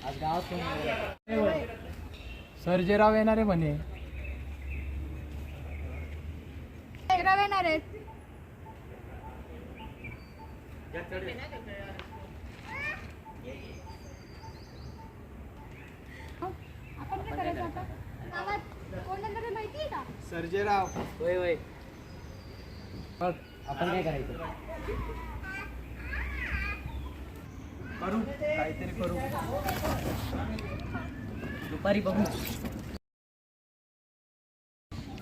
आज गावात सर्जेराव येणारे म्हणे. सर्जेराव येणार आहेत. आपण काय करायचं आता? गावात कोण येणार आहे माहिती आहे का? सर्जेराव. होय होय. मग आपण काय करायचं? करू काहीतरी करू. दुपारी बघू.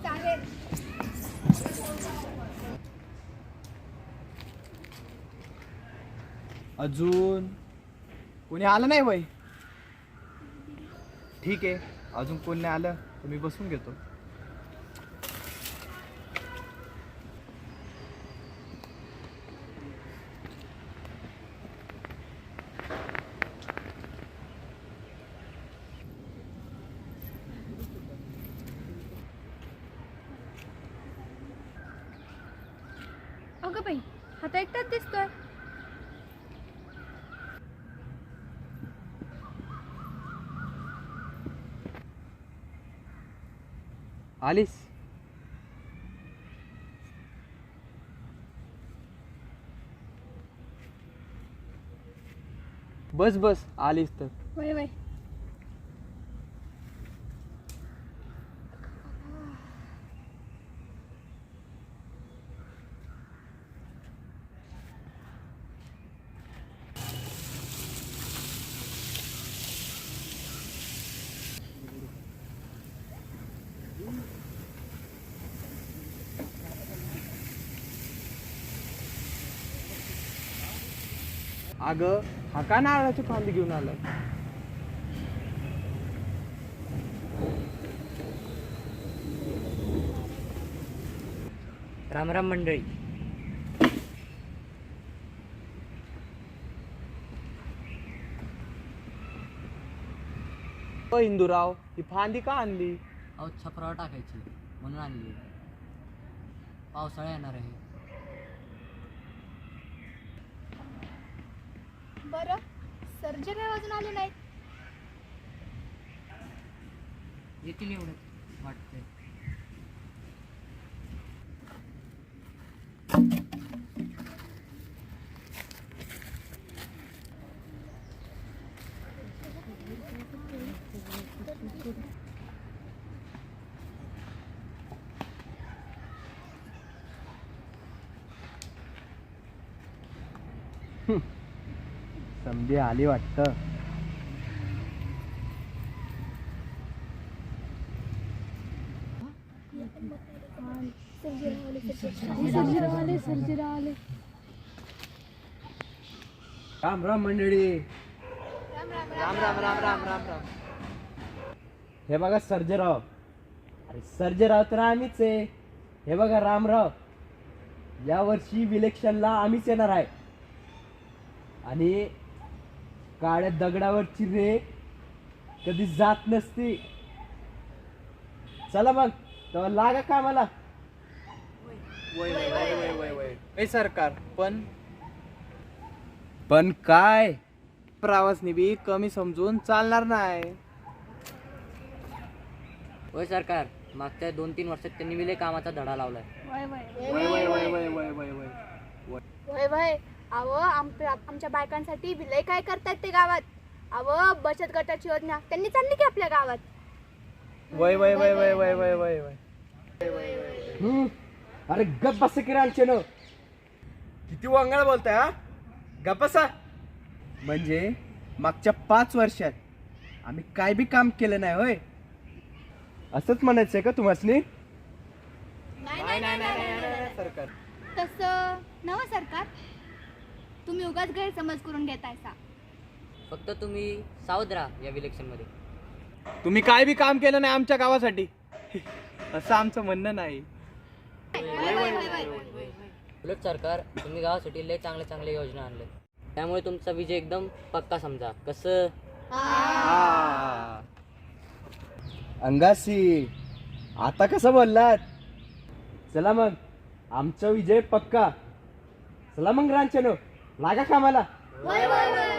चालेल. अजून कोणी आलं नाही बाई. ठीक आहे, अजून कोण नाही आलं तर मी बसून घेतो. अगं बाई, हा तर एकटाच दिसतोय. आलीस? बस बस, आलीस तर. वय वय. अगं, हा का नारळाची फांदी घेऊन आलाय? राम राम मंडळी. इंदुराव, ही फांदी का आणली? अहो छपरावर टाकायची म्हणून आणली. पावसाळा येणार आहे. बरं, सर्जेराव अजून आले नाहीत. येतील एवढं वाटतंय. समजे आली वाटतं. राम राम मंडळी. राम राम राम राम राम राम राम राम. हे बघा सर्जेराव. अरे सर्जेराव तर आम्हीच आहे. हे बघा रामराव. या वर्षी इलेक्शनला आम्हीच येणार आहे. आणि काळ्या दगडावरची रेख कधी जात नसती. चला मग तेव्हा लागा कामाला. वय सरकार पण काय प्रवासनी बी कमी समजून चालणार नाही. होय सरकार, मागच्या 2-3 वर्षात त्यांनी विले कामाचा धडा लावलाय. वय वय. वय वय वय वय वय वय वय. वय वय. अहो, आमच्या बायकांसाठी विलय काय करतात ते गावात. अहो, बचत गटाची योजना त्यांनी चालली की आपल्या गावात. वय वय वय वय वय वय वय वय. अरे गप बस की रांचेनो. किती वांगळ बोलताय हा. गप बसा. म्हणजे मागच्या 5 वर्षात आम्ही काय बी काम केलं नाही होय, असंच म्हणायचंय का तुम्हासनी? नाही सरकार. तसं नव सरकार, तुम्ही उगाच गैरसमज करून घेतायसा. फक्त तुम्ही सावध राहा या इलेक्शन मध्ये. तुम्ही काय बी काम केलं नाही आमच्या गावासाठी असं आमचं म्हणणं नाही. उलट सरकार, तुम्ही गावासाठी लय चांगले चांगले योजना आणले. त्यामुळे तुमचा विजय एकदम पक्का समजा. कसं? अंगासी आता कसं बोललात. चला मग, आमचा विजय पक्का. चला मग रांचनो, लागा कामाला. वय वय वय.